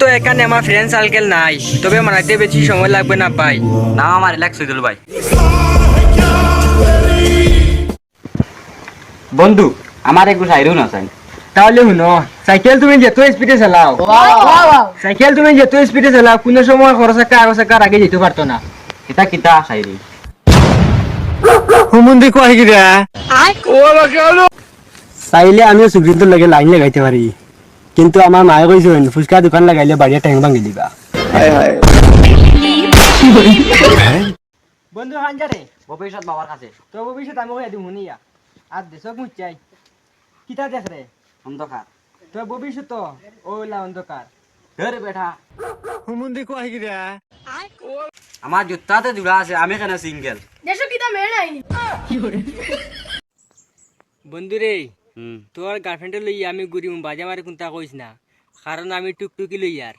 তো এখানে আমার ফ্রেন্ড সার্কেল নাই, তবে মানাইতে বেশি সময় লাগবে না ভাই। নাম আমার রিল্যাক্স হয়ে গেল ভাই। বন্ধু আমার একটু সাইরেও না চাই। তাহলে শুনো, সাইকেল তুমি যেত স্পিডে চালাও, সাইকেল তুমি যেত স্পিডে চালাও, কোনো সময় খরচ চাকা আগো চাকার আগে যেতে পারতো না। কিতা কিতা সাইরে হুমুন্দি কয় কি রে? চাইলে আমিও সুগ্রীত লাগে লাইন লাগাইতে পারি, কিন্তু আমার মায়ে কইছেন ফুচকা দোকান লাগাইলে বাড়ির ট্যাং ভাঙি দিবা। বন্ধু হাঞ্জারে ভবিষ্যৎ বাবার কাছে তো ভবিষ্যৎ আমি কইয়া দিমু নিয়া আর দেশক মুচাই কিতা দেখ রে অন্ধকার তো ভবিষ্যৎ তো ওলা অন্ধকার। ধর বেটা হুমুন্দি কয় কি রে? আমার জুতাতে জোড়া আছে, আমি কেন সিঙ্গেল। দেশো কিতা মেয়ে আইনি বন্ধু রে, তোর গার্লফ্রেন্ডে লইয়া আমি ঘুরিম বাজে মারে কোনটা কইস না, কারণ আমি টুকটুকি লই আর।